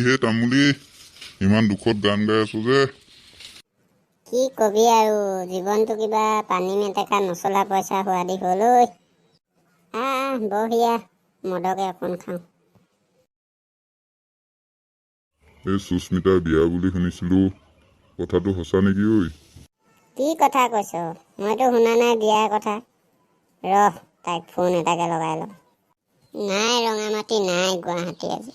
হে তামুলী ইমান দুখত গান গাই আছো যে। কি কবি আৰু জীৱনটো কিবা পানী মেটেকা নচলা পইচা হোৱা দি হ'ল ঐ। বহিয়া মদকে অকণ খাওঁ। এই সুস্মিতাৰ বিয়া বুলি শুনিছিলো, কথাটো সঁচা নেকি ঐ? কি কথা কৈছ? মইতো শুনা নাই বিয়াৰ কথা। ৰহ তাইক ফোন এটাকে লগাই লওঁ। নাই ৰঙামাটি নাই, গুৱাহাটী আজি।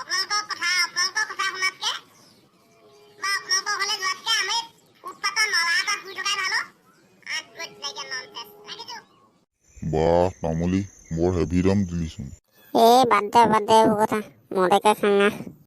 আপোনালোকৰ কথা শুনাতকে বা আপোনালোকৰ ঘৰলৈ যোৱা বাহ তামুলী বৰ হেভি দাম দিলিচোন। বাদ দে এইবোৰ কথা মদকে খাঙা